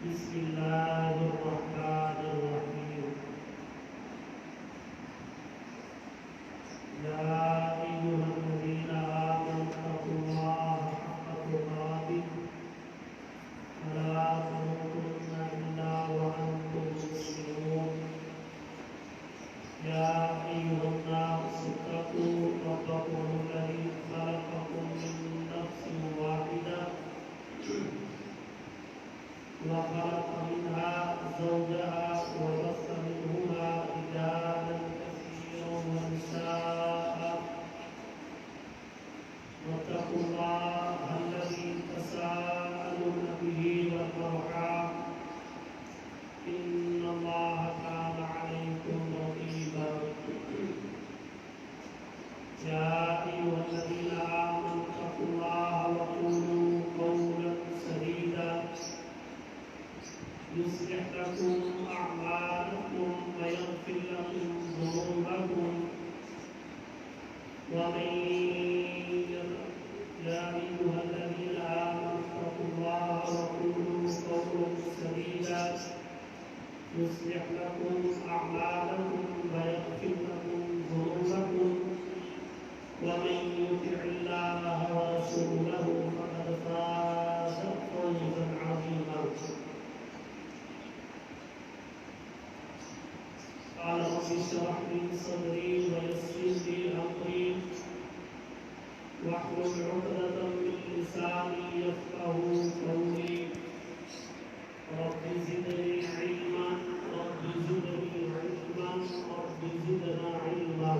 بسم الله الرحمن الرحيم. يا أيها الذين آمنوا اتقوا الله حق تقاته ولا تموتن إلا وأنتم مسلمون. يا أيها الناس اتقوا ربكم الذي خلقكم من نفس واحدة وخلق منها زوجها وبث منهما رجالا كثيرا ونساء واتقوا الله الذي تساءلون به والأرحام إن الله كان عليكم رقيبا. يا أيها الذين آمنوا اتقوا الله وقولوا قولا سديدا يصلح لكم أعمالكم ويغفر لكم ذنوبكم يا أيها الذين آمنوا اتقوا الله وقولوا قولا سديدا يصلح لكم أعمالكم ويغفر لكم ذنوبكم ومن يطع الله ورسوله فقد فاز فوزا عظيما. قال رب اشرح لي صدري ويسر لي أمري واحلل عقدة من لساني يفقهوا قولي. رب زدني علما رب زدني علما رب زدنا علما.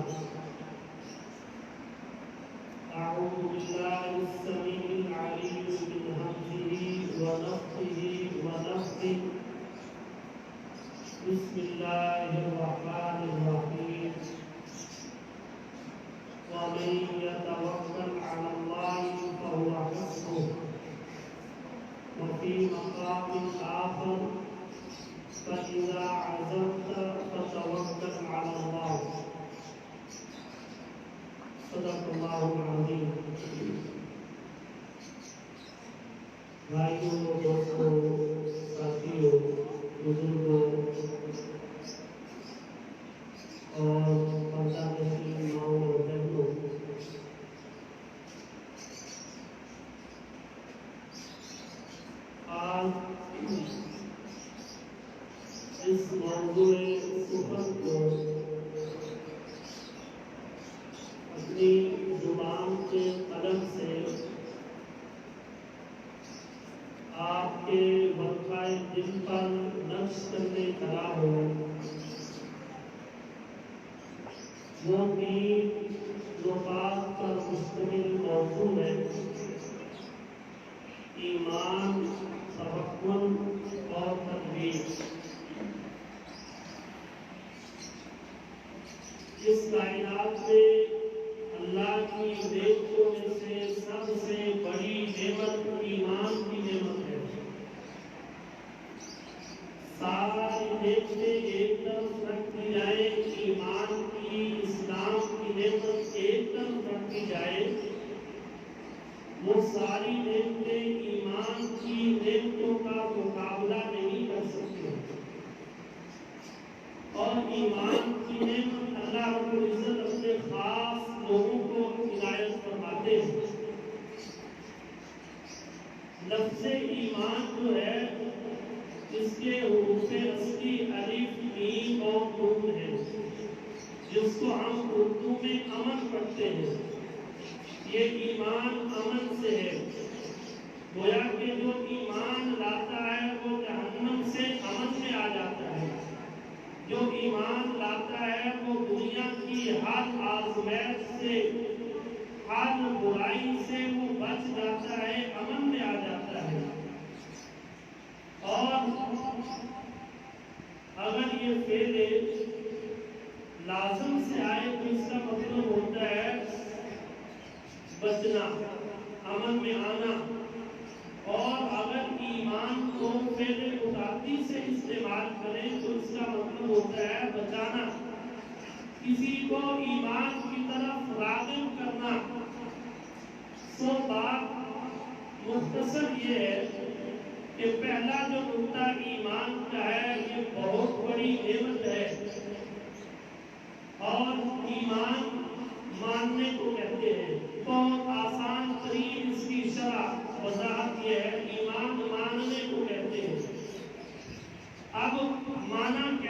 أعوذ بالله السميع العليم من همزه ونفخه ونفثه. بسم الله الرحمن الرحيم. ومن يتوكل على الله فهو حسبه. وفي مقام آخر فإذا عزمت فتوكل على الله. صدق اللہ العظیم. بھائیوں، دوستوں، ساتھیوں، بزرگوں اور پردہ نشین ماؤں اور بہنوں، آج اس موضوع صحبت کو اپنی زبان کے قلم سے آپ کے وقائے دل پر نقش کرنے چلا ہوں. وہ دین و بات پر مشتمل موضوع ہے: ایمان، توکل اور تدبیر. اس کائنات میں اللہ کی نعمتوں میں سے سب سے بڑی نعمت ایمان کی نعمت ہے. ساری نعمتیں ایک طرف رکھ دی جائے، ایمان کی، اسلام کی نعمت ایک طرف رکھ دی جائے، وہ ساری نعمتیں ایمان کی نعمتوں کا مقابلہ نہیں کر سکتے. اور ایمان کی نعمت اللہ رب العزت اپنے خاص لوگوں کو عنایت فرماتے ہیں. لفظ ایمان جو ہے، اس کے حروف اصلی الف، میم اور نون ہے، جس کو ہم اردو میں امن پڑھتے ہیں. یہ ایمان امن سے ہے. گویا کہ جو ایمان لاتا ہے وہ جہنم سے امن میں آ جاتا ہے. جو ایمان لاتا ہے وہ دنیا کی ہر آزمائش سے، ہر برائی سے وہ بچ جاتا ہے، امن میں آ جاتا ہے. اور اگر یہ فعل لازم سے آئے تو اس کا مطلب ہوتا ہے بچنا، امن میں آنا. اور اگر ایمان کو فعل متعدی سے استعمال کریں تو اس کا مطلب ہوتا ہے بچانا، کسی کو ایمان کی طرف راغب کرنا. سو بات مختصر یہ ہے کہ پہلا جو نقطہ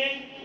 1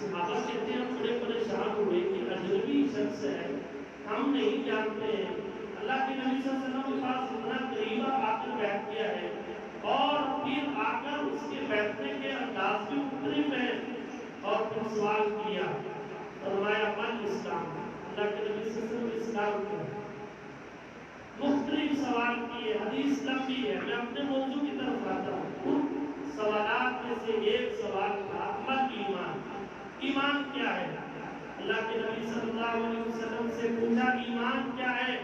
صحابہ کہتے ہیں ہم بڑے پریشان ہوئے کہ اجنبی شخص ہے، ہم نہیں جانتے ہیں، اللہ کے نبی صلی اللہ علیہ وسلم کے پاس اتنا قریب آ کر بیٹھ گیا ہے اور پھر آ کر اس کے بیٹھنے کے انداز بھی مختلف ہے، اور پھر سوال کیا، فرمایا من اسلام، اللہ کے نبی صلی اللہ علیہ وسلم اسلام کیا؟ مختلف سوال کیے، حدیث لمبی ہے، میں اپنے موضوع کی طرف آتا ہوں۔ سوالات میں سے ایک سوال تھا من ایمان، ایمان کیا ہے؟ اللہ کے نبی صلی اللہ علیہ وسلم سے پوچھا ایمان کیا ہے؟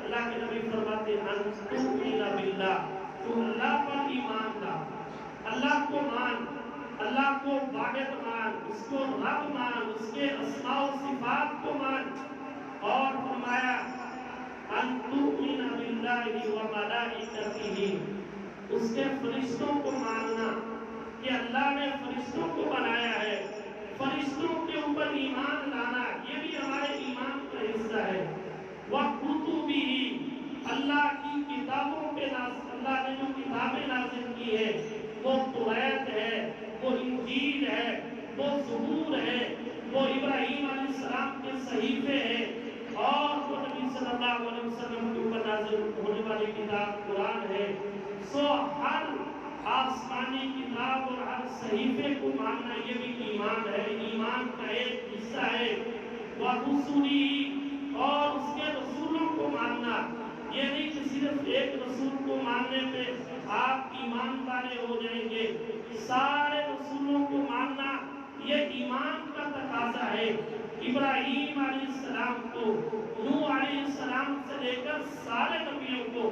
اللہ کے نبی فرماتے ہیں ان تؤمن باللہ، تو اللہ پر ایمان لا، اللہ کو مان، اللہ کو واحد مان، اس کو رب مان، اس کے اسماء و صفات کو مان، اور فرمایا ان تؤمن باللہ و ملائکتہ، اس کے فرشتوں کو ماننا کہ اللہ نے فرشتوں کو بنایا ہے، فرشتوں کے اوپر ایمان لانا یہ بھی ہمارے ایمان کا حصہ ہے۔ وَكُتُبِهِ، اللہ کی کتابوں پہ اللہ نے جو کتابیں نازل کی ہے وہ توریت ہے، وہ انجیل ہے، وہ زبور ہے، وہ ابراہیم علیہ السلام کے صحیفے ہیں، اور وہ نبی صلی اللہ علیہ وسلم کے اوپر نازل ہونے والی کتاب قرآن ہے۔ سو ہر آسمانی کتاب اور ہر صحیفے کو ماننا یہ بھی ایمان ہے، ایمان کا ایک حصہ ہے۔ وَرُسُلِهِ، اور اس کے رسولوں کو ماننا، یہ نہیں کہ صرف ایک رسول کو ماننے پہ آپ ایمان والے ہو جائیں گے، سارے رسولوں کو ماننا یہ ایمان کا تقاضا ہے۔ ابراہیم علیہ السلام کو، نوح علیہ السلام سے لے کر سارے نبیوں کو،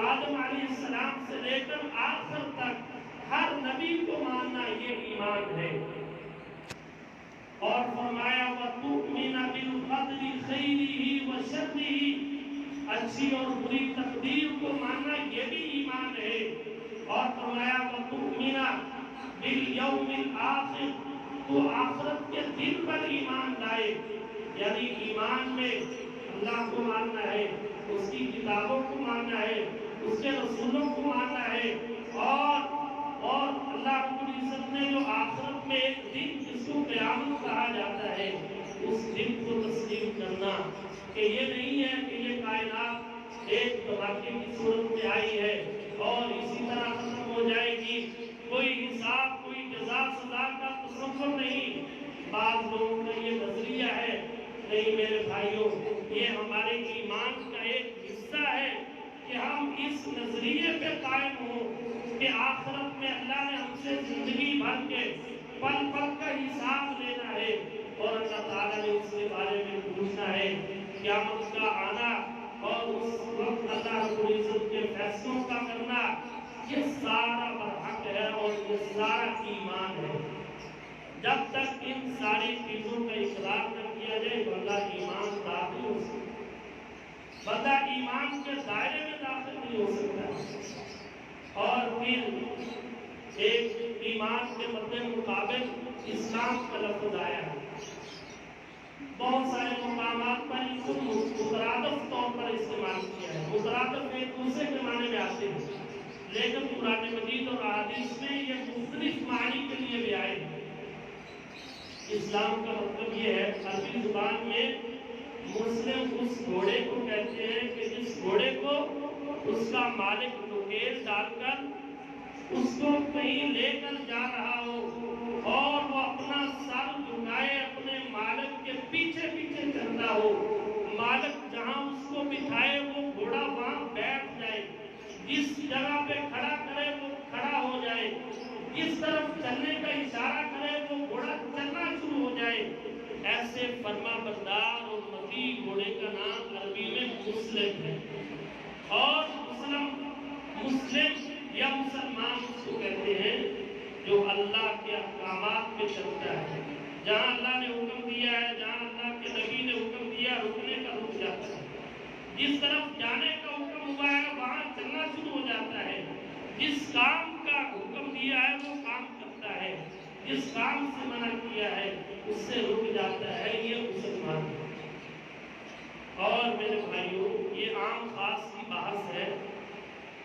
آدم علیہ السلام سے لے کر آخر تک ہر نبی کو ماننا یہ ایمان ہے۔ اور فرمایا وَتُؤْمِنَ بِالْقَدْرِ خَيْرِهِ وَشَرِّهِ، اچھی اور بری تقدیر کو ماننا یہ بھی ایمان ہے۔ اور فرمایا وَتُؤْمِنَ بِالْيَوْمِ الْآخِرِ، تو آخرت کے دن پر ایمان لائے، یعنی ایمان میں اللہ کو ماننا ہے، اس کی کتابوں کو ماننا ہے، اس کے رسولوں کو ماننا ہے، اور اللہ رب العزت نے جو آخرت میں ایک دن جس کو قیامت کہا جاتا ہے اس دن کو تسلیم کرنا کہ یہ نہیں ہے کہ یہ کائنات ایک دھماکے کی صورت میں آئی ہے اور اسی طرح ختم ہو جائے گی، کوئی حساب کوئی جزا سزا کا تصور نہیں۔ بعض لوگوں کا یہ نظریہ ہے، نہیں میرے بھائیوں، یہ ہمارے ایمان کا ایک حصہ ہے کہ ہم اس نظریے پہ قائم ہوں کہ آخرت میں اللہ نے ہم سے زندگی بھر کے پل پل کا حساب لینا ہے، اور اللہ تعالیٰ نے اس کے بارے میں پوچھنا ہے، قیامت کا آنا اور اس وقت اللہ رب العزت کے فیصلوں کا کرنا، یہ سارا برحق ہے اور یہ سارا ایمان ہے۔ جب تک ان ساری چیزوں کا اقرار نہ کیا جائے بندہ ایمان داخل ہو سکتا، بندہ ایمان کے دائرے میں داخل نہیں ہو سکتا۔ اور پھر ایک ایمان کے مقابل اسلام کا لفظ آیا ہے، بہت سارے مقامات پر اس کو مترادف طور پر استعمال کیا ہے، مترادف ایک دوسرے کے معنی میں آتے ہیں، لیکن قرآن مجید اور احادیث میں یہ مختلف معنی کے لیے بھی آئے ہیں۔ اسلام کا مطلب یہ ہے، عربی زبان میں مسلم اس گھوڑے کو کہتے ہیں کہ جس گھوڑے کو اس کا مالک نکیل ڈال کر اس کو کہیں لے کر جا رہا ہو اور وہ اپنا سر جھکائے اپنے مالک کے پیچھے پیچھے چلتا ہو، مالک جہاں اس کو بٹھائے وہ گھوڑا وہاں بیٹھ جائے، جس جگہ پہ کھڑا کرے وہ کھڑا ہو جائے، جس طرف چلنے کا اشارہ کرے وہ گھوڑا چلنا شروع ہو جائے، ایسے فرما بردار اور مطیع گھوڑے کا نام عربی میں مسلم ہے۔ اور مسلم یا مسلمان اس کو کہتے ہیں جو اللہ کے احکامات پہ چلتا ہے، جہاں اللہ نے حکم دیا ہے، جہاں اللہ کے نبی نے حکم دیا رکنے کا رک جاتا ہے، جس طرف جانے کا حکم ہوا ہے وہاں چلنا شروع ہو جاتا ہے، جس کام کا حکم دیا ہے وہ کام کرتا ہے، جس کام سے منع کیا ہے اس سے رک جاتا ہے، یہ مسلمان ہے۔ اور میرے بھائیوں، یہ عام خاص کی بحث ہے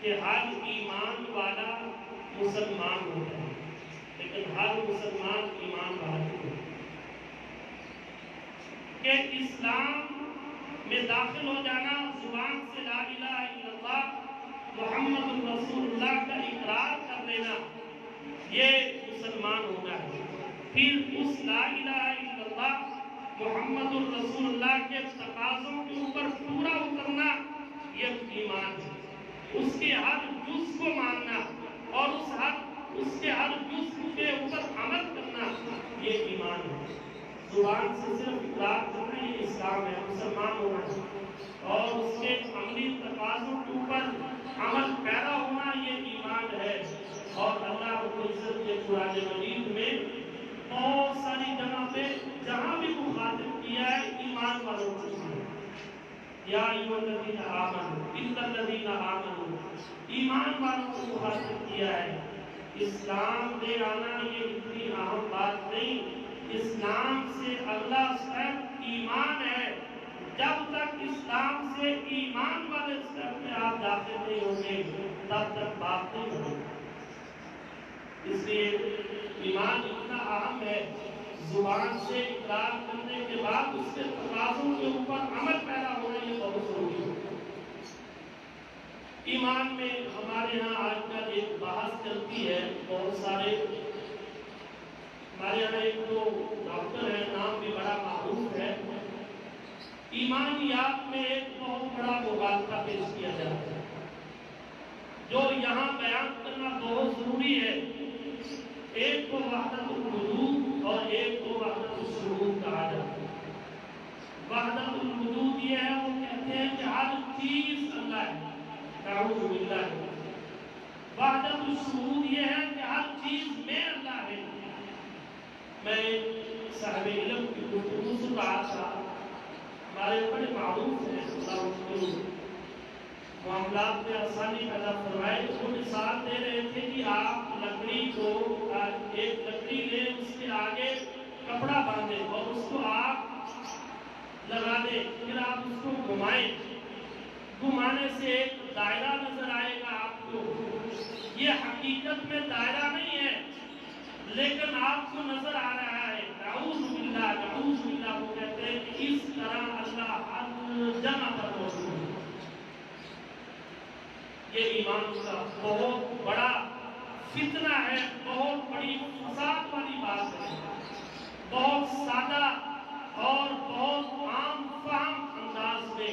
کہ ہر ایمان والا مسلمان ہوتا ہے، لیکن ہر مسلمان ایمان والا نہیں ہوتا۔ کہ اسلام میں داخل ہو جانا، زبان سے لا الہ الا اللہ محمد رسول اللہ کا اقرار کر لینا، یہ مسلمان ہونا ہے۔ پھر اس لا الہ الا اللہ محمد رسول اللہ کے تقاضوں کے اوپر پورا اترنا، یہ ایمان ہے۔ اس کے ہر جز کو ماننا اور اس کے ہر جز کے اوپر عمل کرنا، یہ ایمان ہے۔ زبان سے صرف اقرار کرنا یہ اسلام ہے، مسلمان ہونا ہے، اور اس کے عملی تقاضوں کے اوپر عمل پیرا ہونا یہ ایمان ہے۔ اور اللہ رب العزت کے قرآن مجید میں بہت ساری جگہ پہ جہاں بھی مخاطب کیا ہے ایمان والوں کو، یا ایھا الذین آمنوا ان الذین آمنوا، ایمان والوں کو مخاطب کیا ہے۔ اسلام لے آنا یہ اتنی اہم بات نہیں، اسلام سے اگلا سٹیپ ایمان ہے۔ جب تک اسلام سے ایمان والے سٹیپ میں آپ داخل نہیں ہوں گے تب تک بات نہیں ہوگی۔ اس لیے ایمان اتنا اہم ہے، زبان سے اقرار کرنے کے بعد اس کے تقاضوں کے اوپر عمل پیدا ہونا یہ بہت ضروری ہے۔ ایمان میں ہمارے ہاں آج کل ایک بحث چلتی ہے، بہت سارے ہمارے یہاں ایک تو ڈاکٹر ہے، نام بھی بڑا معروف ہے، ایمانیات میں ایک بہت بڑا مغالطہ پیش کیا جاتا ہے جو یہاں بیان کرنا بہت ضروری ہے۔ ایک کو وحدت الوجود اور ایک کو وحدت الشہود کہا جاتا ہے۔ وحدت الوجود یہ ہے، وہ کہتے ہیں کہ ہر چیز اللہ ہے، نعوذ باللہ۔ وحدت الشہود یہ ہے کہ ہر چیز میں اللہ ہے۔ میں صاحب علم کی گفتگو سے رہا تھا، ہمارے بڑے معروف ہیں، اللہ ان کو معاملات میں آسانی پیدا فرمائے، وہ مثال دے رہے تھے کہ آپ لکڑی کو ایک لکڑی لیں، اس کے آگے کپڑا باندھیں اور اس کو آپ لگا دیں، پھر آپ اس کو گھمائیں، گھمانے سے ایک دائرہ نظر آئے گا آپ کو۔ یہ حقیقت میں دائرہ نہیں ہے لیکن آپ کو نظر آ رہا ہے۔ نعوذ باللہ، نعوذ باللہ، وہ کہتے ہیں کہ اس طرح اللہ ہر جگہ پر موجود ہے۔ یہ ایمان کا بہت بڑا فتنہ ہے، بہت بڑی فساد والی بات ہے۔ بہت سادہ اور بہت عام فہم انداز میں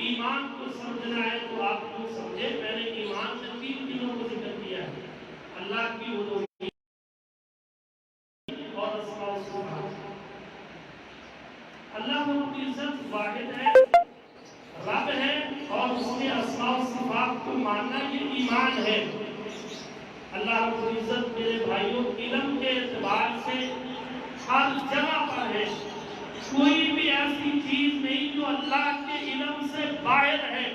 ایمان کو سمجھنا ہے تو آپ کو سمجھے۔ میں نے ایمان سے 3 چیزوں کو ذکر کیا ہے، اللہ کی الوہیت اور اسماء و صفات۔ اللہ رب العزت واحد ہے، رب ہے، اور اس کے اسماء و صفات کو ماننا یہ ایمان ہے۔ اللہ رب العزت میرے بھائیوں علم کے اعتبار سے ہر جگہ پر ہے، کوئی بھی ایسی چیز نہیں جو اللہ کے علم سے باہر ہے،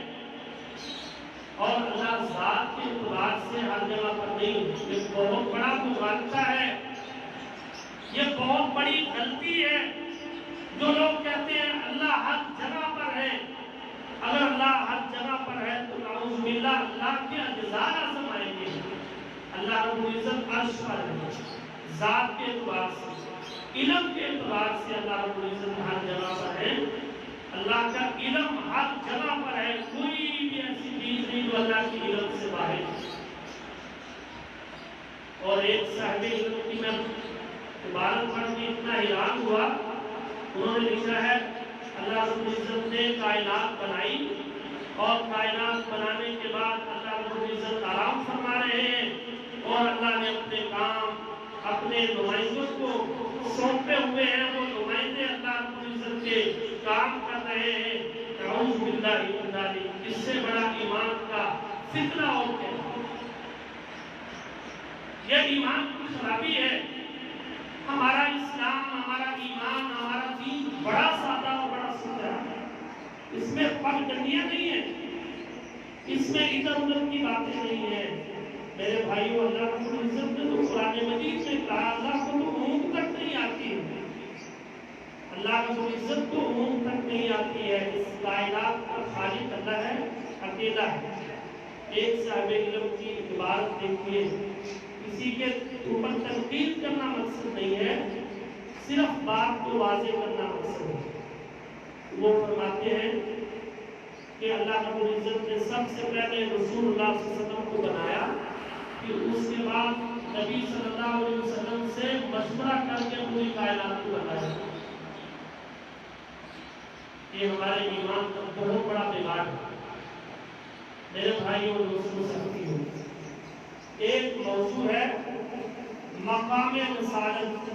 اور اللہ ذات کے اعتبار سے ہر جگہ پر نہیں۔ یہ بہت بڑا مغالطہ ہے، یہ بہت بڑی غلطی ہے جو لوگ کہتے ہیں اللہ ہر جگہ پر ہے۔ اگر اللہ ہر جگہ پر ہے تو نعوذ باللہ اللہ کے اجزاء لازم آئیں گے۔ اللہ رب العزت عرش پر ہے، ذات کے اعتبار سے، علم کے اعتبار سے اللہ رب العزت ہر جگہ پر ہے۔ اللہ کا علم ہر جگہ پر ہے، کوئی بھی ایسی چیز نہیں جو اللہ کے علم سے باہر ہے۔ اور ایک صاحب علم کی میں عبارت پڑھ کے اتنا حیران ہوا، انہوں نے لکھا ہے اللہ رب العزت نے کائنات بنائی اور کائنات بنانے کے بعد اللہ رب العزت آرام فرما رہے ہیں، اور اللہ نے اپنے کام اپنے نمائندوں کو سونپے ہوئے ہیں، وہ نمائندے اللہ رب العزت کے کام کر رہے ہیں۔ نعوذ باللہ من ذالک، اس سے بڑا ایمان کا فتنہ اور کیا ہے؟ یہ ایمان کی خرابی ہے۔ ہمارا اسلام، ہمارا ایمان، ہمارا دین بڑا سادہ اور بڑا ستھرا ہے، اس میں پگڈنڈیاں نہیں ہیں، اس میں ادھر ادھر کی باتیں نہیں ہیں۔ میرے بھائیو، اللہ رب العزت نے تو قرآن مجید میں کہا اللہ کو تو اونگ تک نہیں آتی ہے، اللہ رب العزت کو اونگ تک نہیں آتی ہے۔ اس کائنات کا خالق اللہ ہے، اکیلا ہے۔ ایک صاحب علم کی عبارت دیکھیے، کسی کے اوپر تنقید کرنا مقصد نہیں ہے، صرف بات کو واضح کرنا مقصد ہے۔ وہ فرماتے ہیں کہ اللہ رب العزت نے سب سے پہلے رسول اللہ صلی اللہ علیہ وسلم کو بنایا، پھر اس کے بعد نبی صلی اللہ علیہ وسلم سے مشورہ کر کے پوری کائنات کو بنایا۔ یہ ہمارے ایمان کا بہت بڑا بیمار ہے میرے بھائیوں اور دوستوں ساتھیوں۔ ایک موضوع ہے مقام رسالت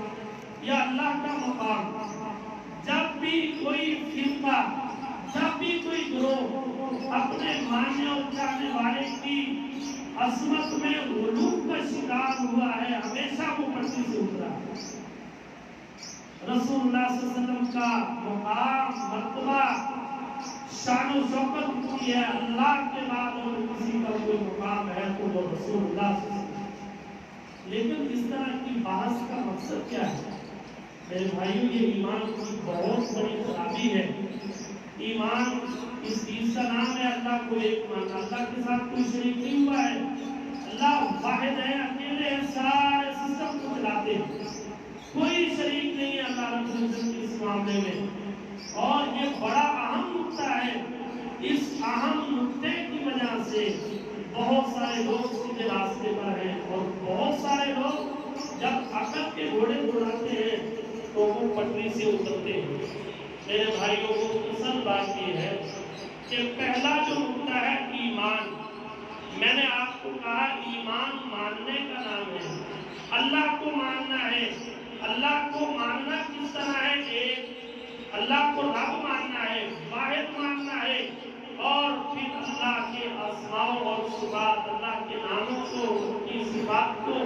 یا اللہ کا مقام۔ جب بھی کوئی فرقہ، جب بھی کوئی گروہ اپنے ماننے اور چاہنے والے کی عظمت میں غلو کا شکار ہوا ہے، ہمیشہ وہ پٹری سے اترا۔ رسول اللہ صلی اللہ علیہ وسلم کا مقام، مرتبہ، شان و شوکت کی ہے، اللہ کے بعد اور کسی کا کوئی مقام ہے تو وہ رسول اللہ صلی اللہ علیہ وسلم۔ لیکن اس طرح کی بحث کا مقصد کیا ہے؟ میرے بھائیوں، یہ ایمان کی بہت بڑی خرابی ہے۔ ایمان اس چیز کا نام ہے اللہ کو ایک ماننا، اللہ کے ساتھ کوئی شریک نہیں ہوا ہے، اللہ واحد ہے، اکیلے ہیں، سارے سسٹم کو چلاتے ہیں، کوئی شریک نہیں ہے اللہ رب العزت کے اس معاملے میں۔ اور یہ بڑا اہم نقطہ ہے، اس اہم نقطے کی وجہ سے بہت سارے لوگ سیدھے راستے پر ہیں، اور بہت سارے لوگ جب عقل کے گھوڑے دوڑاتے ہیں تو وہ پٹری سے اترتے ہیں۔ میرے بھائیوں کو مختصر بات یہ ہے کہ پہلا جو نقطہ ہے ایمان، میں نے آپ کو کہا ایمان ماننے کا نام ہے، اللہ کو ماننا ہے۔ اللہ کو ماننا کس طرح ہے؟ ایک اللہ کو رب ماننا ہے، واحد ماننا ہے، اور پھر اللہ کے اسماء اور صفات، اللہ کے ناموں کو، ان کی صفات کو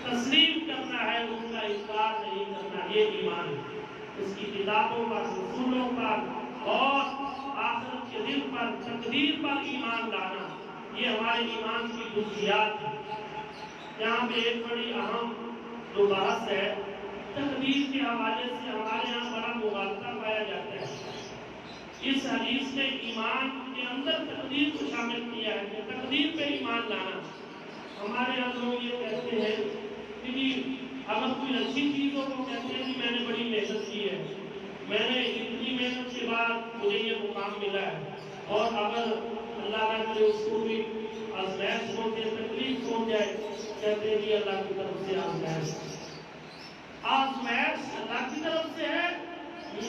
تسلیم کرنا ہے، ان کا انکار نہیں کرنا۔ یہ ایمان ہے، اس کی کتابوں پر، رسولوں پر اور آخرت کے دن پر، تقدیر پر ایمان لانا، یہ ہمارے ایمان کی بنیاد ہے۔ یہاں پہ ایک بڑی اہم جو بحث ہے، تقدیر کے حوالے سے ہمارے یہاں بڑا مغالطہ پایا جاتا ہے۔ اس حدیث میں ایمان کے اندر تقدیر کو شامل کیا ہے کہ تقدیر پہ ایمان لانا۔ ہمارے یہاں لوگ یہ کہتے ہیں کہ اگر کوئی اچھی چیز ہو تو کہتے ہیں کہ میں نے بڑی محنت کی ہے، میں نے اتنی محنت کے بعد مجھے یہ مقام ملا ہے، اور اگر اللہ نہ کرے اس کو بھی آزمائش ہو جائے، تکلیف ہو جائے، کہتے ہیں کہ اللہ کی طرف سے آزمائش۔ آزمائش اللہ کی طرف سے ہے،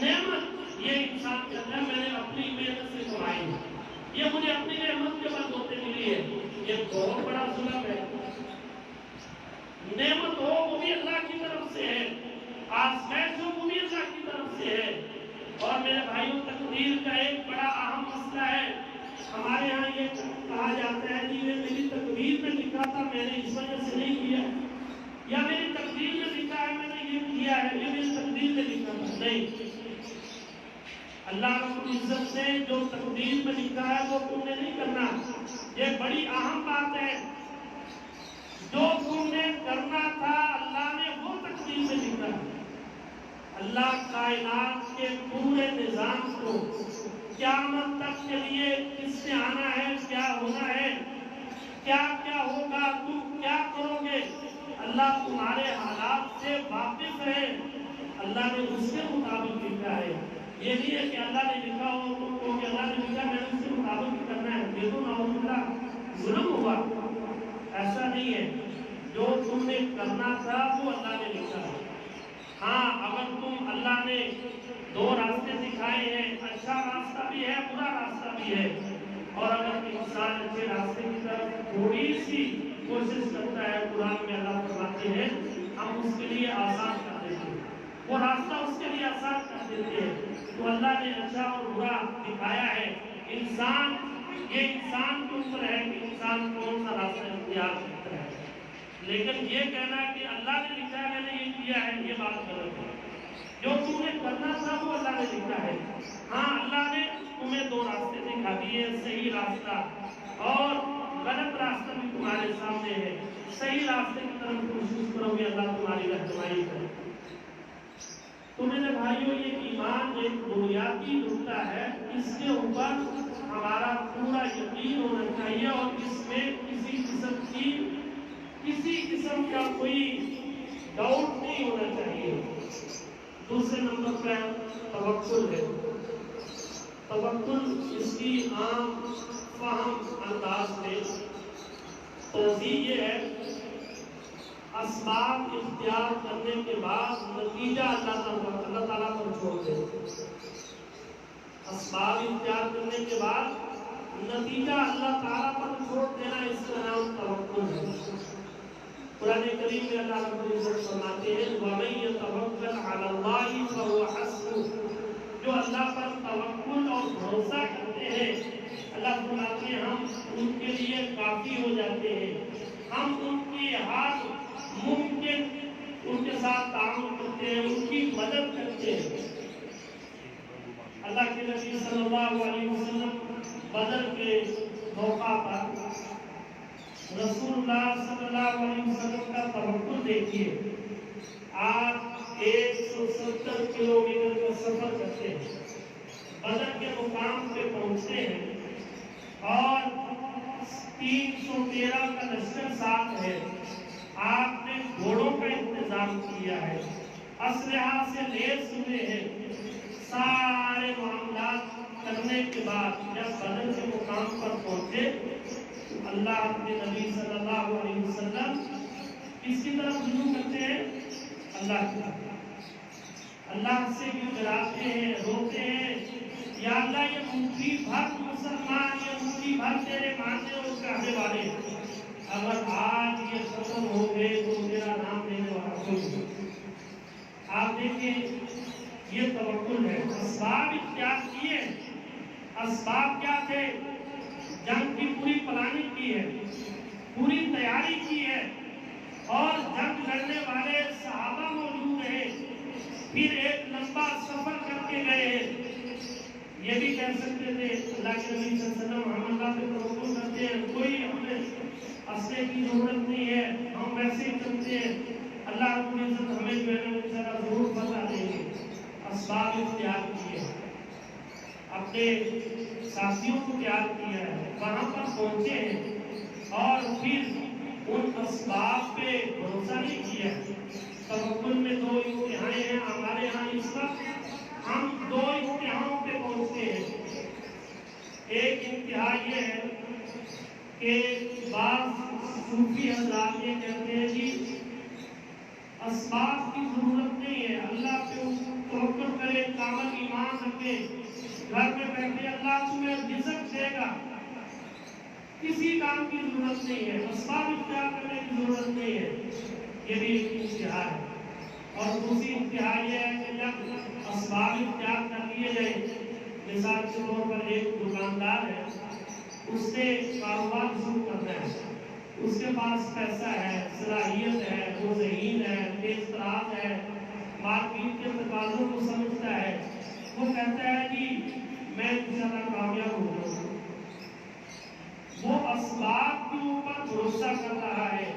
نعمت یہ انسان کہتا ہے میں نے اپنی محنت سے کمائی ہے، یہ مجھے اپنی نعمت کے بعد ہوتے ملی ہے۔ یہ بہت بڑا ظلم ہے۔ نعمت ہو وہ بھی اللہ کی طرف سے ہے، آزمائش ہو وہ بھی اللہ کی طرف سے ہے۔ اور میرے بھائیوں، تقدیر کا ایک بڑا اہم مسئلہ ہے۔ ہمارے ہاں یہ کہا جاتا ہے کہ یہ میری تقدیر میں لکھا تھا، میں نے اس وجہ سے نہیں کیا، یا میری تقدیر میں لکھا ہے میں نے یہ کیا ہے، یہ میری تقدیر میں لکھا تھا۔ نہیں، اللہ رب العزت نے جو تقدیر میں لکھا ہے وہ تم نے نہیں کرنا۔ یہ بڑی اہم بات ہے، جو تم نے کرنا تھا اللہ نے وہ تقدیر میں لکھا ہے۔ اللہ کائنات کے پورے نظام کو قیامت تک کے لیے کس نے آنا ہے، کیا ہونا ہے، کیا کیا ہوگا، تم کیا کرو گے، اللہ تمہارے حالات سے واقف ہے، اللہ نے اس کے مطابق لکھا ہے۔ یہ نہیں ہے کہ اللہ نے لکھا ہو تم کو کہ اللہ نے لکھا میں نے اس کے مطابق کرنا ہے، یہ تو نعوذ باللہ ظلم ہوا۔ ایسا نہیں ہے، جو تم نے کرنا تھا وہ اللہ نے لکھا ہے۔ ہاں، اگر تم اللہ نے دو راستے دکھائے ہیں، اچھا راستہ بھی ہے، برا راستہ بھی ہے، اور اگر انسان اچھے راستے کی طرف تھوڑی سی کوشش کرتا ہے، قرآن میں اللہ فرماتے ہیں ہم اس کے لیے آسان کر دیتے ہیں، وہ راستہ اس کے لیے آسان کر دیتے ہیں۔ تو اللہ نے اچھا اور برا دکھایا ہے، انسان یہ انسان کے اوپر ہے کہ انسان کون سا راستہ اختیار کرتا ہے۔ لیکن یہ کہنا کہ اللہ نے لکھا ہے میں نے یہ کیا ہے، یہ بات غلط ہے۔ جو تم نے کرنا تھا وہ اللہ نے لکھا ہے۔ ہاں، اللہ نے تمہیں دو راستے دکھا دیے، صحیح راستہ اور غلط راستہ بھی تمہارے سامنے ہے۔ صحیح راستے کی طرف کوشش کرو گے، اللہ تمہاری رہنمائی کرے۔ تو میرے بھائیوں، یہ ایمان ایک بنیادی نقطہ ہے، اس کے اوپر ہمارا پورا یقین ہونا چاہیے، اور اس میں کسی قسم کا کوئی ڈاؤٹ نہیں ہونا چاہیے۔ دوسرے نمبر پر توکل ہے۔ توکل اس کی عام فہم انداز میں توضیح یہ ہے، اسباب اختیار کرنے کے بعد نتیجہ اللہ تعالیٰ پر چھوڑ دے۔ اسباب اختیار کرنے کے بعد نتیجہ اللہ تعالیٰ پر چھوڑ دینا، اس کا نام توکل ہے۔ قرآن کریم میں اللہ رب العزت فرماتے ہیں وَمَن يَتَوَكَّلْ عَلَى اللَّهِ فَهُوَ حَسْبُهُ، جو اللہ پر توکل اور بھروسہ کرتے ہیں، اللہ فرماتے ہیں ہم ان کے لیے کافی ہو جاتے ہیں، ہم ان کی ہر ممکن ان کے ساتھ تعاون کرتے ہیں، ان کی مدد کرتے ہیں۔ اللہ کے نبی صلی اللہ علیہ وسلم بدر کے موقع پر رسول اللہ صلی اللہ علیہ وسلم کا توکل دیکھیے۔ آپ 170 کلومیٹر کا سفر کرتے ہیں، بدر کے مقام پہ پہنچتے ہیں اور 313 کا لشکر ساتھ ہے۔ آپ نے گھوڑوں کا انتظام کیا ہے، اسلحہ سے لیس ہوئے ہیں۔ سارے معاملات کرنے کے بعد جب بدر کے مقام پر پہنچے، اللہ اپنے نبی صلی اللہ علیہ وسلم کس کی طرف رجوع کرتے ہیں؟ اللہ کی طرف۔ اللہ سے گڑگڑاتے ہیں، روتے ہیں، یا اللہ یہ مٹھی بھر مسلمان، یہ مٹھی بھر تیرے ماننے اور کہنے والے، اگر آج یہ ختم ہو گئے تو میرا نام لینے والا کوئی نہیں۔ آپ دیکھیں یہ توکل ہے۔ اسباب اختیار کیے، اسباب کیا تھے؟ جنگ کی پوری پلاننگ کی ہے، پوری تیاری کی ہے، اور جنگ لڑنے والے صحابہ موجود ہیں، پھر ایک لمبا سفر کر کے گئے ہیں۔ یہ بھی کہہ سکتے تھے اللہ کے نبی صلی اللہ علیہ وسلم ہم اللہ پہ توکل کرتے ہیں، کوئی ہمیں اسلحے کی ضرورت نہیں ہے، ہم ویسے ہی کرتے ہیں، اللہ رب العزت ہمیں جو ہے نا بیچارہ ضرور بتا دیں گے۔ اسباب اختیار کیے، اپنے ساتھیوں کو تیار کیا ہے، وہاں پر پہنچے ہیں اور پھر ان اسباب پہ بھروسہ نہیں کیا۔ توکل میں دو انتہایں ہیں ہمارے ہاں اس وقت، ہم دو انتہاؤں پہ پہنچتے ہیں۔ ایک انتہا یہ ہے کہ بعض صوفی حضرات یہ کہتے ہیں جی اسباب کی ضرورت نہیں ہے، اللہ پہ توکل کرے، کامل ایمان رکھے، گھر میں بیٹھے اللہ تمہیں رزق دے گا، کسی کام کی ضرورت نہیں ہے، اسباب اختیار کرنے کی ضرورت نہیں ہے۔ یہ بھی ایک انتہا ہے۔ اور دوسری انتہا یہ ہے کہ جب اسباب اختیار کر لیے جائیں، مثال کے طور پر ایک دکاندار ہے، اس نے کاروبار شروع کرنا ہے، اس کے پاس پیسہ ہے، صلاحیت ہے، وہ ذہین ہے، تیز تراز ہے، مارکیٹ کے تقاضوں کو سمجھتا ہے، وہ کہتا ہے جی میں انشاءاللہ کامیاب ہو جاؤں گا۔ وہ اسباب کے اوپر بھروسہ کر رہا ہے۔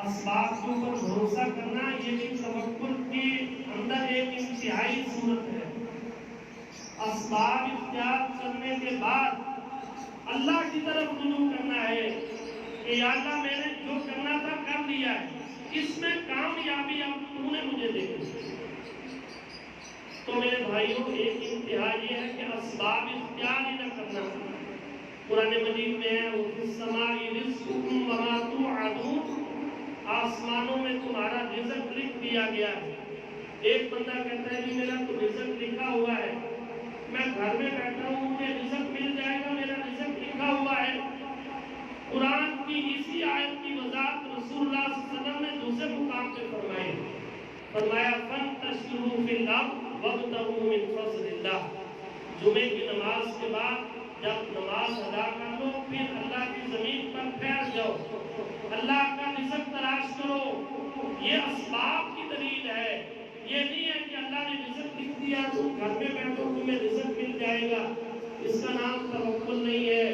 اسباب کے اوپر بھروسہ کرنا یہ بھی توکل کے اندر ایک انتہائی صورت ہے۔ اسباب اختیار کرنے کے بعد اللہ کی طرف رجوع کرنا ہے کہ یا اللہ میں نے جو کرنا تھا کر لیا ہے، اس میں کامیابی اب تو نے مجھے دے دی۔ تو میرے بھائیوں ایک انتہا یہ ہے کہ اسباب اختیار ہی نہ کرنا۔ قرآن مجید میں ہے وَفِي السَّمَاءِ رِزْقُكُمْ وَمَا تُوعَدُونَ، آسمانوں میں تمہارا رزق لکھ دیا گیا ہے۔ ایک بندہ کہتا ہے جی میرا تو رزق لکھا ہوا ہے، میں گھر میں بیٹھا ہوں، مجھے رزق مل جائے گا، میرا رزق لکھا ہوا ہے۔ قرآن کی اسی آیت کی وضاحت رسول اللہ صلی اللہ علیہ وسلم نے دوسرے مقام پہ فرمائی، فرمایا فَانْتَشِرُوا فِي الْأَرْضِ وَابْتَغُوا مِنْ فَضْلِ اللَّهِ۔ جمعے کی نماز کے بعد جب نماز ادا کر لو، پھر اللہ کی زمین پر پھیل جاؤ، اللہ کا رزق تلاش کرو۔ یہ اسباب کی دلیل ہے، یہ نہیں ہے کہ اللہ نے رزق لکھ دیا تم گھر میں بیٹھو تمہیں رزق مل جائے گا، اس کا نام توکل نہیں ہے۔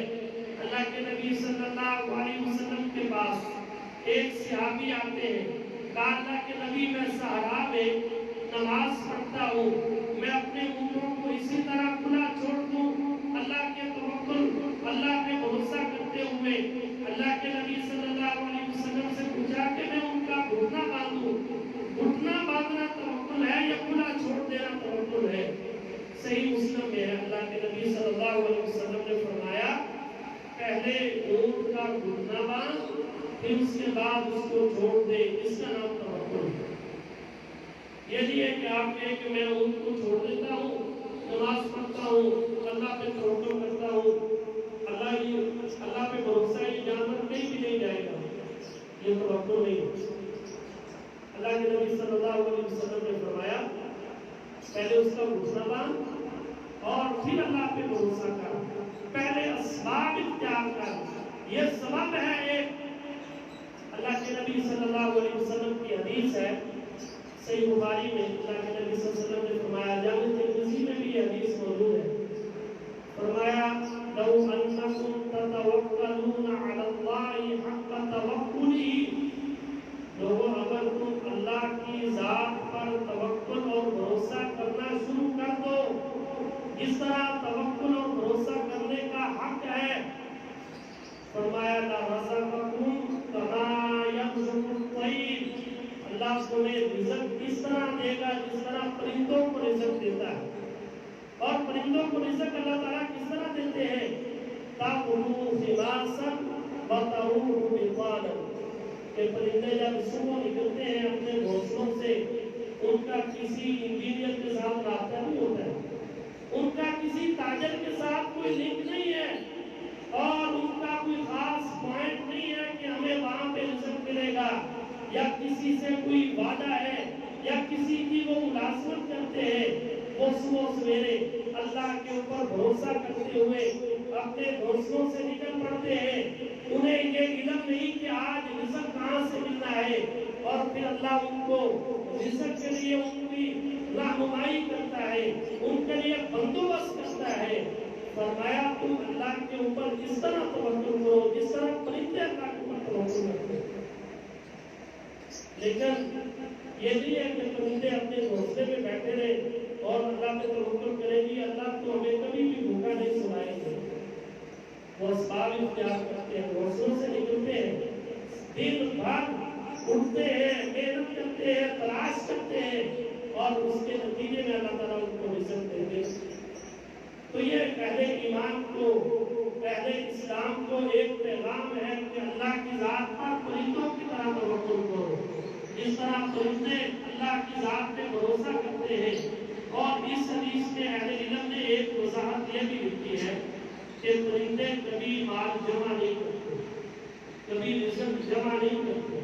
اللہ کے نبی صلی اللہ علیہ وسلم کے پاس ایک صحابی آتے ہیں، کہا اللہ کے نبی میں صحرا میں نماز پڑھتا ہوں، میں اپنے اونٹوں کو اسی طرح کھلا چھوڑ دوں اللہ کے توکل، اللہ پہ بھروسہ کرتے ہوئے؟ اللہ کے نبی صلی اللہ علیہ وسلم سے پوچھا کہ میں ان کا گھٹنا باندھوں، گھٹنا باندھنا توکل ہے یا کھلا چھوڑ دینا توکل ہے؟ صحیح مسلم اللہ علیہ وسلم نے فرمایا پہلے اونٹ کا گھٹنا باندھ پھر اس کے بعد اس کو چھوڑ دے، اس کا نام توکل ہے۔ یہ نہیں ہے کہ آپ کہیں کہ میں اونٹ کو چھوڑ دیتا ہوں، نماز پڑھتا ہوں، اللہ پہ توکل کرتا ہوں، اللہ پہ بھروسہ، یہ جانور کہیں بھی نہیں جائے گا، یہ توکل نہیں ہے۔ اللہ کے نبی صلی اللہ علیہ وسلم نے فرمایا پہلے اس کا گھٹنا باندھ اور پھر اللہ پہ بھروسہ کر، پہلے اسباب اختیار کر۔ یہ سبب ہے ایک، اللہ کے نبی صلی اللہ علیہ وسلم کی حدیث ہے صحیح بخاری میں، اللہ کے نبی صلی اللہ علیہ وسلم نے فرمایا، جامع ترمذی میں بھی یہ حدیث موجود ہے، فرمایا لو انکم تتوکلون علی اللہ حق توکلہ، لوگوں اگر تم اللہ کی ذات پر توکل اور بھروسہ کرنا شروع کر دو جس طرح توکل اور بھروسہ کرنے کا حق ہے، فرمایا لرزقکم کما یرزق الطیر، اللہ تمہیں رزق اس طرح دے گا جس طرح پرندوں کو رزق دیتا ہے۔ اور پرندوں کو رزق اللہ تعالیٰ کس طرح دیتے ہیں؟ تَأْكُلُوا خِمَاسًا وَتَرُوحُ بِطَانًا، کہ پرندے جب صبح نکلتے ہیں اپنے گھونسلوں سے، ان کا کسی انجینئر کے ساتھ رابطہ نہیں ہوتا ہے، ان کا کسی تاجر کے ساتھ کوئی لنک نہیں ہے، اور ان کا کوئی خاص پوائنٹ نہیں ہے کہ ہمیں وہاں پہ رزق ملے گا، یا کسی سے کوئی وعدہ ہے یا کسی کی وہ ملازمت کرتے ہیں۔ وہ صبح سویرے اللہ کے اوپر بھروسہ کرتے ہوئے اپنے گھونسلوں سے نکل پڑتے ہیں، انہیں یہ علم نہیں کہ آج رزق کہاں سے ملنا ہے، اور پھر اللہ ان کو رزق کے لیے ان کی رہنمائی کرتا ہے، ان کے لیے بندوبست کرتا ہے۔ فرمایا تم اللہ کے اوپر جس طرح توکل کرو جس طرح پرندے اللہ کے اوپر توکل کرتے ہیں، لیکن یہ نہیں ہے کہ پرندے اپنے گھونسلے میں بیٹھے رہے اور اللہ پہ توکل کرے گی، اللہ تو ہمیں کبھی بھی بھوکا نہیں سنائے گا۔ وہ اسباب اختیار کرتے ہیں، گھونسلوں سے نکلتے ہیں، دن بھر اٹھتے ہیں، محنت کرتے ہیں، تلاش کرتے ہیں، اور اس کے نتیجے میں اللہ تعالیٰ ان کو رزق دیں گے۔ تو یہ پہلے ایمان کو، پہلے اسلام کو ایک پیغام ہے کہ اللہ کی ذات پر پرندوں کی طرح توکل کرو، جس طرح پرندے اللہ کی ذات پہ بھروسہ کرتے ہیں۔ اور اس حدیث میں اہل علم نے ایک وضاحت یہ بھی لکھی ہے کہ پرندے کبھی مال جمع نہیں کرتے، کبھی رزق جمع نہیں کرتے۔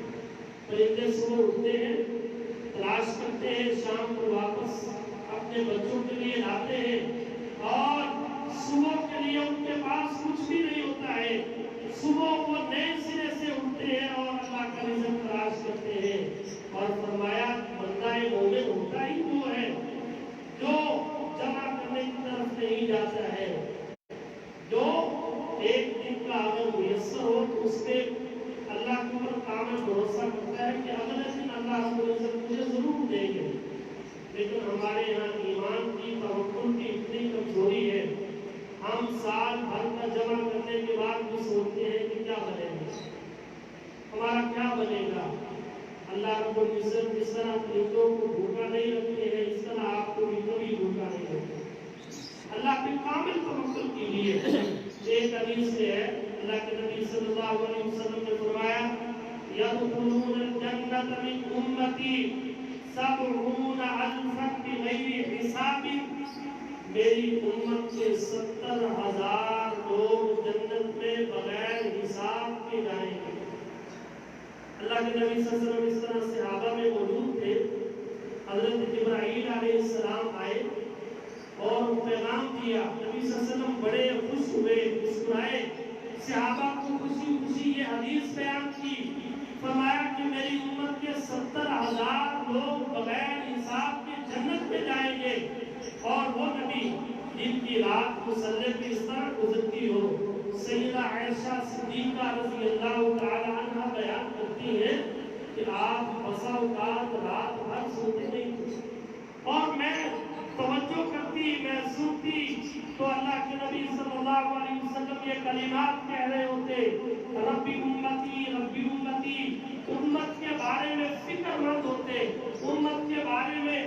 پرندے صبح اٹھتے ہیں، تلاش کرتے ہیں، شام کو واپس اپنے بچوں کے لیے لاتے ہیں، اور صبح کے لیے ان کے پاس کچھ بھی نہیں ہوتا ہے، صبح وہ نئے سرے سے اٹھتے ہیں اور اللہ کا رزق تلاش کرتے ہیں۔ اور فرمایا بندہ مومن ہوتا ہی وہ ہے جو جمع کرنے کی طرف نہیں جاتا ہے، جو ایک دن کا اگر میسر ہو تو اس پہ اللہ کے اوپر کامل بھروسہ کرتا ہے کہ اگلے دن اللہ رب العزت مجھے ضرور دیں گے۔ لیکن ہمارے یہاں ایمان کی، توکل کی اتنی کمزوری ہے، ہم سال بھر کا جمع کرنے کے بعد بھی سوچتے ہیں کہ کیا بنے گا، ہمارا کیا بنے گا۔ اللہ رب العزت جس طرح پرندوں کو بھوکا نہیں رکھتے ہیں، اس طرح آپ کو بھی کبھی بھوکا نہیں رکھتے۔ اللہ پہ کامل توکل کیجیے۔ ایک حدیث سے ہے، اللہ کے نبی صلی اللہ علیہ وسلم نے فرمایا یدخلون الجنۃ من امتی 70,000 بغیر حساب، میری امت کے 70,000 لوگ جنت میں بغیر حساب کے جائیں گے۔ اللہ کے نبی صلی اللہ علیہ وسلم اس طرح صحابہ میں موجود تھے، حضرت جبرائیل علیہ السلام آئے اور پیغام دیا، نبی صلی اللہ علیہ وسلم بڑے خوش ہوئے، مسکرائے، صحابہ کو خوشی خوشی یہ حدیث بیان کی، فرمایا کہ میری امت کے 70,000 لوگ بغیر حساب کے جنت میں جائیں گے، اور وہ نبی جن کی رات مصلی پہ اس طرح گزرتی ہو۔ سیدہ عائشہ صدیقہ رضی اللہ تعالی عنہ بیان کرتی ہیں کہ آپ بسا اوقات رات بھر سوتے نہیں تھے، اور میں توجہ کرتی، میں سنتی تو اللہ کے نبی صلی اللہ علیہ وسلم یہ کلمات کہہ رہے ہوتے، ربی امتی ربی امتی، امت کے بارے میں فکر مند ہوتے، امت کے بارے میں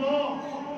2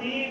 3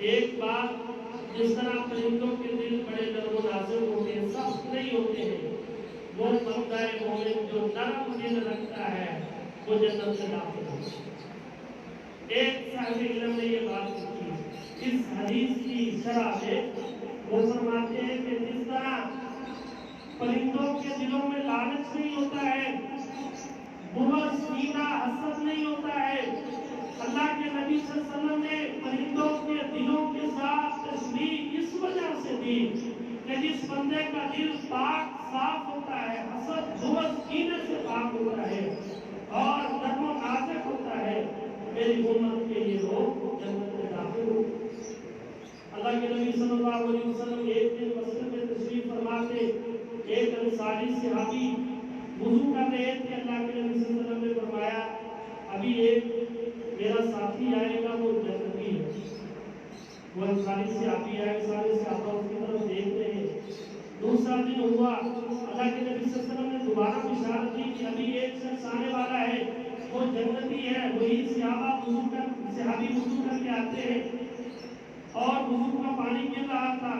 ایک بات، جس طرح پرندوں کے دل بڑے نرم و نازک ہوتے ہیں، سخت نہیں ہوتے ہیں، وہ بندہ مومن جو نرم دل رکھتا ہے وہ جنت میں داخل ہوتا ہے۔ ایک صاحب علم نے یہ بات کی اس حدیث کی شرح میں، وہ فرماتے ہیں کہ جس طرح پرندوں کے دلوں میں لالچ نہیں ہوتا ہے، بغض، کینہ، حسد نہیں ہوتا ہے، اللہ کے نبی صلی اللہ علیہ وسلم نے پرندوں کے دلوں کے ساتھ تشبیہ اس وجہ سے دی کہ جس بندے کا دل پاک صاف ہوتا ہے، حسد، بغض، کینہ سے پاک ہوتا ہے اور نرم و نازک ہوتا ہے، میری امت کے یہ لوگ جنت میں داخل ہو۔ اللہ کے نبی صلی اللہ علیہ وسلم ایک دن مسجد میں تشریف فرما تھے، ایک انصاری صحابی وضو کر رہے تھے، اللہ کے نبی صلی اللہ علیہ وسلم نے فرمایا ابھی ایک میرا ساتھی آئے گا وہ جنتی ہے۔ وہ انصاری صحابی آئے، سارے صحابہ اس کی طرف دیکھ رہے ہیں۔ دوسرا دن ہوا، اللہ کے نبی صلی اللہ علیہ وسلم نے دوبارہ بشارت دی کہ ابھی ایک شخص آنے والا ہے، وہ جنتی ہے۔ وہی صحابی وضو کر کے آتے ہیں اور وضو کا پانی گر رہا تھا۔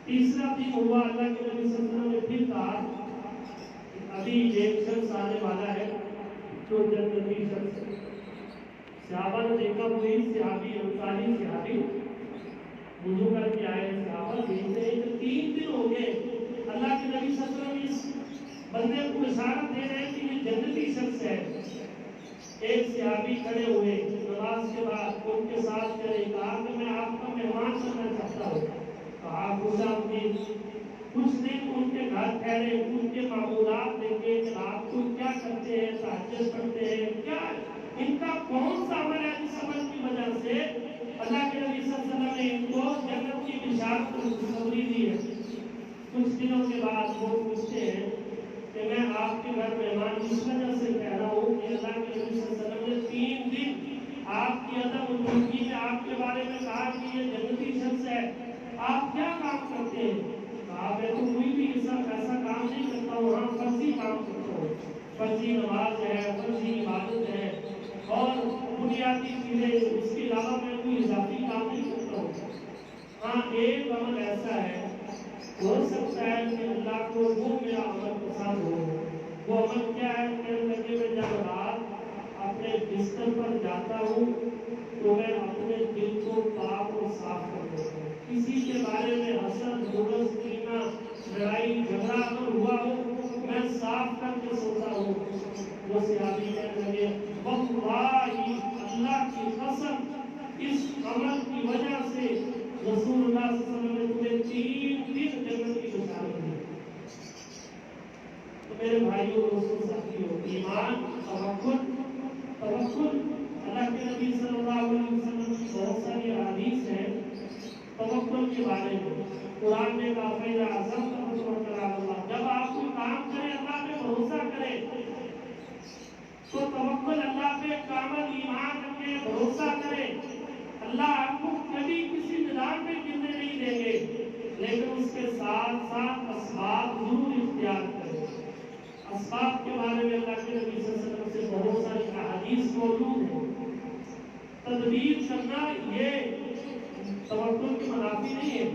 تیسرا دن ہوا، اللہ کے نبی صلی اللہ علیہ وسلم نے پھر کہا ابھی ایک شخص آنے والا ہے جو جنتی شخص ہے۔ صحابہ نے دیکھا وہی صحابی، انصاری صحابی وضو کر کے آئے، صحابہ دیکھتے ہیں کہ 3 دن ہو گئے اللہ کے نبی صلی اللہ علیہ وسلم اس بندے کو اشارت دے رہے ہیں کہ یہ جنتی شخص ہے۔ ایک صحابی کھڑے ہوئے نماز کے بعد ان کے ساتھ کرے، کہا کہ میں آپ کا مہمان بننا چاہتا ہوں۔ کہا خوش آمدید۔ کچھ دن ان کے گھر ٹھہرے، ان کے معمولات دیکھے کہ رات کو کیا کرتے ہیں، تہجد پڑھتے ہیں، کیا ان کا کون سا عمل ہے جس عمل کی وجہ سے اللہ کے نبی صلی اللہ علیہ وسلم نے ان کو جنت کی بشارت کی خوشخبری دی ہے۔ کچھ دنوں کے بعد وہ پوچھتے ہیں کہ میں آپ کے گھر مہمان اس وجہ سے کہہ رہا ہوں کہ اللہ کے نبی صلی اللہ علیہ وسلم نے 3 دن آپ کی عدم وجودگی میں آپ کے بارے میں کہا کہ یہ جنتی شخص ہے، آپ کیا کام کرتے ہیں؟ کہا میں تو کوئی بھی ایسا کام نہیں کرتا ہوں، ہاں فرضی کام کرتا ہوں، فرضی نماز ہے، فرضی عبادت ہے اور بنیادی چیزیں، اس کے علاوہ میں کوئی اضافی کام نہیں کرتا ہوں۔ ہاں ایک عمل ایسا ہے، ہو سکتا ہے کہ اللہ کو وہ میرا عمل پسند ہو۔ وہ عمل کیا ہے؟ کہنے لگے میں جب رات اپنے بستر پر جاتا ہوں تو میں اپنے دل کو پاک اور صاف کر دیتا ہوں۔ کسی کے بارے میں حسد، بغض، کینہ، لڑائی جھگڑا اگر ہوا ہو میں صاف کر کے سوتا ہوں۔ وہ صحابی کہنے لگے واللہ اللہ کی قسم اس عمل کی وجہ سے رسول اللہ صلی اللہ علیہ وسلم نے تمہیں 3 دن جنت کی بشارت دی۔ تو میرے بھائیوں، دوستوں، ساتھیوں، ایمان، توکل، اللہ کے نبی صلی اللہ علیہ وسلم کی بہت ساری احادیث ہیں توکل کے بارے میں۔ قرآن میں فَإِذَا عَزَمْتَ فَتَوَکَّلْ عَلَى اللَّهِ، جب آپ کوئی کام کریں اللہ پہ بھروسہ کریں تو توکل، اللہ پہ کامل ایمان رکھیں، بھروسہ کریں۔ اللہ آپ کو کبھی کسی میدان میں گرنے نہیں دیں گے، لیکن اس کے ساتھ ساتھ اسباب ضرور اختیار کریں۔ اسباب کے بارے میں اللہ کے نبی صلی اللہ علیہ وسلم سے بہت ساری احادیث موجود ہیں۔ تدبیر کرنا یہ توکل کے منافی نہیں ہے۔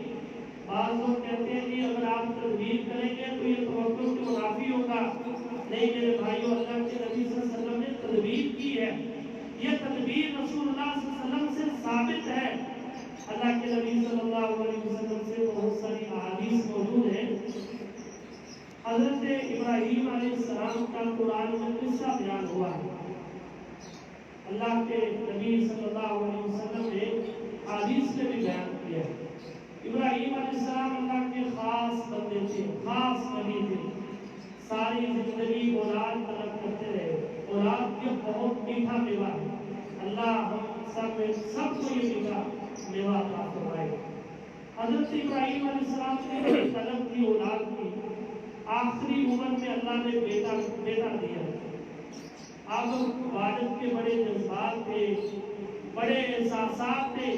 بعض لوگ کہتے ہیں کہ اگر آپ تدبیر کریں گے تو یہ توکل کے منافی ہوگا۔ نہیں میرے بھائیو، اللہ کے نبی صلی اللہ علیہ وسلم نے تدبیر کی ہے، یہ تدبیر رسول اللہ صلی اللہ علیہ وسلم سے ثابت ہے۔ اللہ کے نبی صلی اللہ علیہ وسلم سے بہت ساری احادیث موجود ہیں۔ حضرت ابراہیم علیہ السلام کا قرآن میں قصہ بیان ہوا ہے۔ اللہ کے نبی صلی اللہ علیہ وسلم نے حدیث میں بھی بیان کیا ہے۔ ابراہیم علیہ السلام اللہ کے خاص بندے تھے، خاص نبی تھے، ساری زندگی اولاد طلب کرتے رہے۔ اولاد کے بہت میٹھا میوہ ہے، اللہ ہم سب کو یہ میٹھا میوہ عطا فرمائے۔ حضرت ابراہیم علیہ السلام نے طلب کی اولاد کی، آخری عمر میں اللہ نے بیٹا دیا۔ اب والد کے بڑے جذبات تھے، بڑے احساسات تھے۔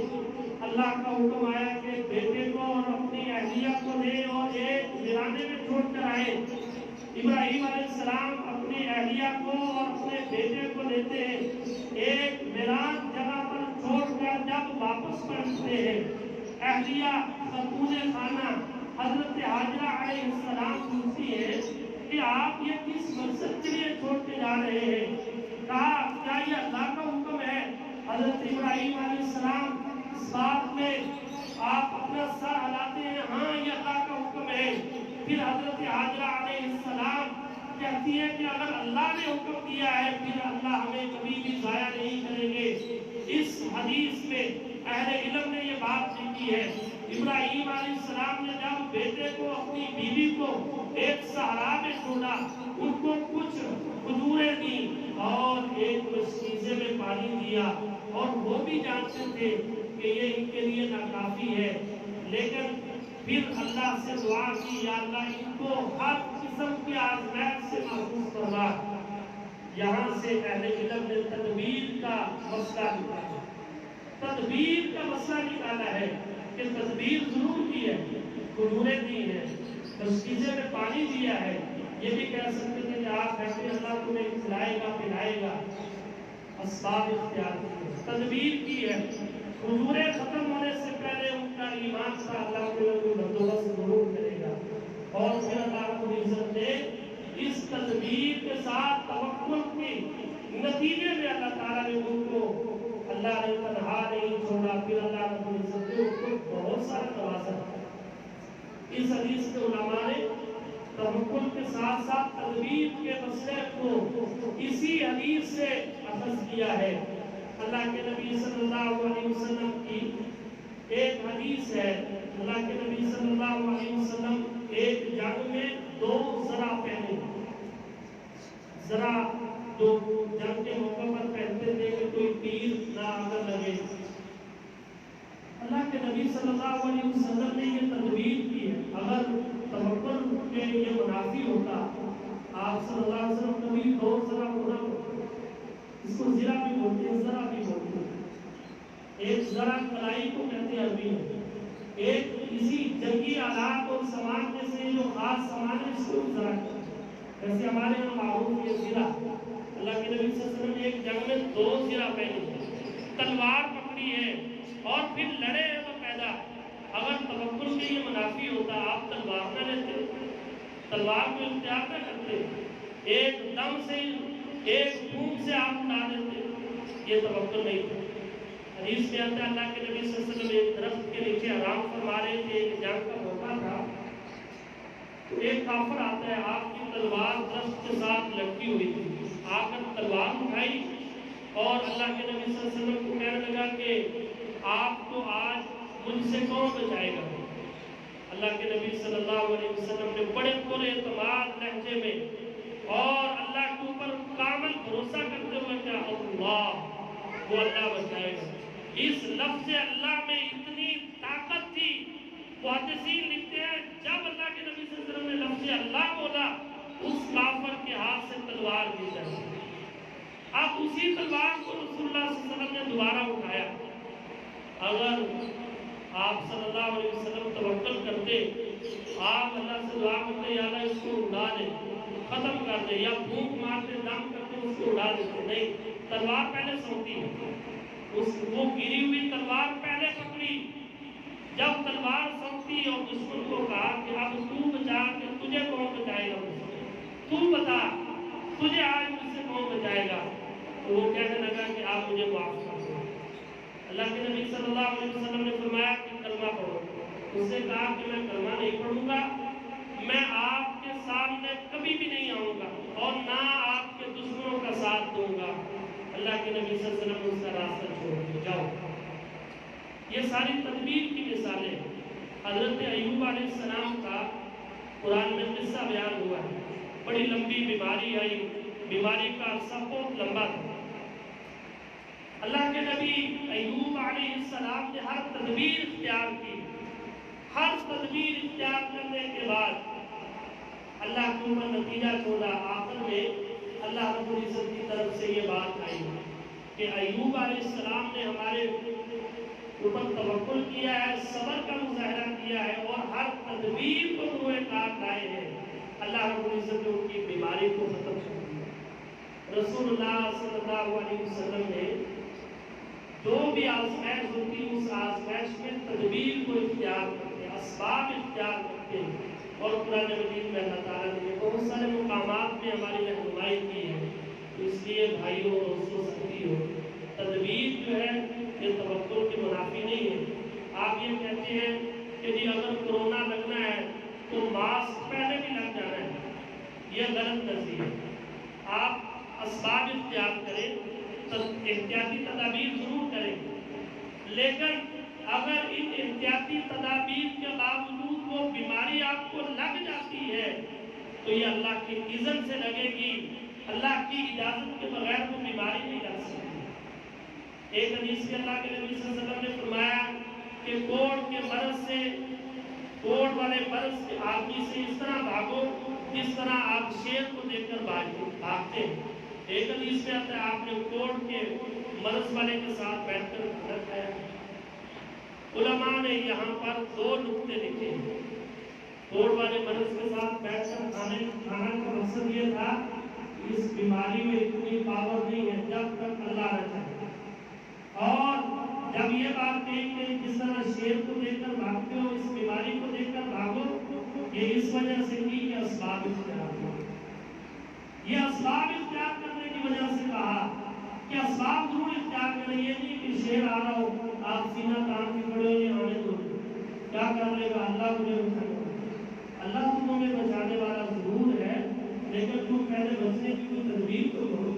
اللہ کا حکم آیا کہ بیٹے کو اور اپنی اہلیہ کو لے اور ایک ویرانے میں چھوڑ کر آئے۔ ابراہیم علیہ السلام اپنی اہلیہ کو اور اپنے بیٹے کو لیتے ہیں، ایک ویران جگہ پر چھوڑ کر کر جب واپس پلٹتے ہیں، اہلیہ خاتون خانہ حضرت حاجرہ علیہ السلام پوچھتی ہے کہ آپ یہ کس مقصد کے لیے چھوڑ کے جا رہے ہیں؟ کہا کیا یہ اللہ کا حکم ہے؟ حضرت ابراہیم علیہ السلام اس بات میں آپ اپنا سر ہلاتے ہیں، ہاں یہ اللہ کا حکم ہے۔ پھر حضرت حاجرہ علیہ السلام کہتی ہے کہ اگر اللہ نے حکم دیا ہے پھر اللہ ہمیں کبھی بھی ضائع نہیں کریں گے۔ اس حدیث میں اہل علم نے یہ بات لکھی ہے، ابراہیم علیہ السلام نے جب بیٹے کو اپنی بیوی کو ایک صحرا میں چھوڑا، ان کو کچھ کھجوریں دی اور ایک مشکیزے میں پانی دیا، اور وہ بھی جانتے تھے کہ یہ ان کے لیے ناکافی ہے، لیکن پھر اللہ سے دعا کی یا اللہ ان کو ہر قسم کی آزمائش سے محفوظ فرما۔ یہاں سے اہل علم نے تدبیر کا مسئلہ نکالا، تدبیر کا مسئلہ نکالا ہے کہ تدبیر ضرور کی ہے، کھجوریں دی ہیں، مشکیزے میں پانی دیا ہے، یہ بھی کہہ سکتے تھے کہ آپ بیٹھے اللہ تمہیں کھلائے گا پلائے گا، اسباب اختیار کی، تدبیر کی ہے۔ کھجوریں ختم ہونے سے پہلے ان کا ایمان تھا اللہ کو بندوبست ضرور کرے گا، اور پھر اللہ رب العزت نے اس تدبیر کے ساتھ توکل کے نتیجے میں اللہ تعالیٰ نے ان کو اللہ نے تنہا نہیں چھوڑا، پھر اللہ رب العزت نے ان کو بہت سارا نوازا۔ اس حدیث کے علماء نے توکل کے ساتھ ساتھ تدبیر کے مسئلے کو اسی حدیث سے اخذ کیا ہے۔ اللہ کے نبی صلی اللہ علیہ وسلم کی ایک حدیث ہے، اللہ کے نبی صلی اللہ علیہ وسلم ایک جنگ میں 2 زرہ پہنے، زرہ جو جنگ کے موقع پر پہنتے تھے کہ کوئی تیر نہ آگر لگے۔ اللہ کے نبی صلی اللہ علیہ وسلم نے یہ تدبیر کی ہے، اگر توکل کے یہ منافی ہوتا آپ صلی اللہ علیہ وسلم کبھی 2 زرہ پورا ہوتا، اس کو زرہ بھی بولتے ہیں، زرہ بھی بولتے ہیں، ایک زرہ کلائی کو کہتے ہیں عربی میں، ایک اسی جنگی آلات اور سامان میں سے جو خاص سامان ہے اس کو زرہ کہتے ہیں۔ ویسے ہمارے یہاں معروف یہ زرہ، اللہ کے نبی صلی اللہ علیہ وسلم نے ایک جنگ میں 2 زرہ پہنی، تلوار پکڑی ہے اور پھر لڑے ہیں باقاعدہ۔ اگر توکل کے یہ منافی ہوتا آپ تلوار نہ لیتے، تلوار کو اختیار نہ کرتے، ایک دم سے ایک پھونک سے آپ اٹھا دیتے، یہ توکل نہیں تھا۔ حدیث میں آتا ہے اللہ کے نبی صلی اللہ علیہ وسلم ایک درخت کے نیچے آرام فرما رہے تھے، ایک جنگ کا موقع تھا، تو ایک کافر آتا ہے، آپ کی تلوار درخت کے ساتھ لٹکی ہوئی تھی، آ کر تلوار اٹھائی اور اللہ کے نبی صلی اللہ علیہ وسلم کو کہنے لگا کہ آپ کو آج مجھ سے کون بچائے گا؟ اللہ کے نبی صلی اللہ علیہ وسلم نے بڑے پورے اعتماد لہجے میں اور اللہ کے اوپر کامل بھروسہ کرتے ہوئے کہا اللہ، وہ اللہ بچائے گا۔ اس لفظ اللہ میں اتنی طاقت تھی، محدثین لکھتے ہیں جب اللہ کے نبی صلی اللہ علیہ وسلم نے لفظ اللہ بولا اس کافر کے ہاتھ سے تلوار گر جائی۔ اب اسی تلوار کو رسول اللہ صلی اللہ علیہ وسلم نے دوبارہ اٹھایا۔ اگر آپ صلی اللہ علیہ وسلم توکل کرتے، آپ اللہ سے دعا کرتے یا اللہ اس کو اڑا دے، ختم کر دے، یا پھونک مارتے دم کرتے اس کو اڑا دیتے، نہیں، تلوار پہلے سونپی، وہ گری ہوئی تلوار پہلے پکڑی، جب تلوار سونپی اور دشمن کو کہا کہ اب تو بچا کہ تجھے کون بچائے گا، تو بتا تجھے آج مجھ سے کون بچائے گا، تو وہ کہنے لگا کہ آپ مجھے معاف کر دو۔ اللہ کے نبی صلی اللہ علیہ وسلم نے فرمایا کہ کلمہ پڑھو، اس سے کہا کہ میں کلمہ نہیں پڑھوں گا، میں آپ کے سامنے کبھی بھی نہیں آؤں گا اور نہ آپ کے دشمنوں کا ساتھ دوں گا۔ اللہ کے نبی صلی اللہ علیہ وسلم نے اس کا راستہ چھوڑ دیا، جاؤ۔ یہ ساری تدبیر کی مثالیں۔ حضرت ایوب علیہ السلام کا قرآن میں قصہ بیان ہوا ہے، بڑی لمبی بیماری آئی، بیماری کا عرصہ بہت لمبا تھا۔ اللہ کے نبی ایوب علیہ السلام نے ہر تدبیر اختیار کی، ہر تدبیر اختیار کرنے کے بعد اللہ کے اوپر نتیجہ چھوڑا۔ آخر میں اللہ رب العزت کی طرف سے یہ بات آئی کہ ایوب علیہ السلام نے ہمارے اوپر توکل کیا ہے، صبر کا مظاہرہ کیا ہے اور ہر تدبیر کو روئے کار لائے ہیں، اللہ رب العزت نے ان کی بیماری کو ختم کر دیا۔ رسول اللہ صلی اللہ علیہ وسلم نے جو بھی آزمائش ہوتی ہے اس آزمائش میں تدبیر کو اختیار کرتے ہیں، اسباب اختیار کرتے ہیں۔ اور قرآن مجید میں اللہ تعالیٰ نے بہت سارے مقامات میں ہماری رہنمائی کی ہے۔ اس لیے بھائیوں اور دوستوں ساتھیوں، تدبیر جو ہے یہ توکل کے منافی نہیں ہے۔ آپ یہ کہتے ہیں کہ جی اگر کرونا لگنا ہے تو ماسک پہلے بھی لگ جانا ہے، یہ غلط نظریہ ہے۔ آپ اسباب اختیار کریں، احتیاطی تدابیر ضرور کریں، لیکن اگر ان احتیاطی تدابیر کے باوجود وہ بیماری آپ کو لگ جاتی ہے تو یہ اللہ کی اذن سے لگے گی، اللہ کی اجازت کے بغیر وہ بیماری نہیں لگ سکتی۔ ایک حدیث میں اللہ کے نبی صلی اللہ علیہ وسلم نے فرمایا کہ کوڑ کے مرض سے، کوڑ والے مرض کے آدمی سے اس طرح بھاگو جس طرح آپ شیر کو دیکھ کر بھاگتے ہیں۔ ایک حدیث میں آتا ہے آپ نے کوڑ کے مرض والے کے ساتھ بیٹھ کر کھانا کھایا۔ علماء نے یہاں پر دو نقطے لکھے ہیں۔ کوڑ والے مرض کے ساتھ بیٹھ کر کھانا کا مقصد یہ تھا کہ اس بیماری میں اتنی پاور نہیں ہے جب تک اللہ نہ چاہے، اور جب یہ بات کہی کہ جس طرح شیر کو دیکھ کر بھاگتے ہو اس بیماری کو دیکھ کر بھاگو، یہ اس وجہ سے کی کہ اسباب اختیار کرو۔ یہ اسباب اختیار کرنے کی وجہ سے کہا کہ اسباب ضرور اختیار کریں، یہ نہیں کہ شیر آ رہا ہو آپ سینہ تان کے کھڑے ہو، یہ آنے دو، کیا کر لے گا اللہ مجھے اٹھائے گا۔ اللہ تو تمہیں بچانے والا ضرور ہے، لیکن تم پہلے بچنے کی کوئی تدبیر تو کرو۔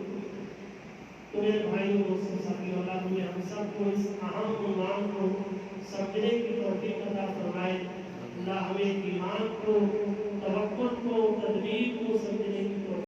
تو میرے بھائیوں دوستوں ساتھیوں، اللہ تمہیں ہم سب کو اس اہم عنوان کو سمجھنے کی توفیق عطا فرمائے۔ اللہ ہمیں ایمان کو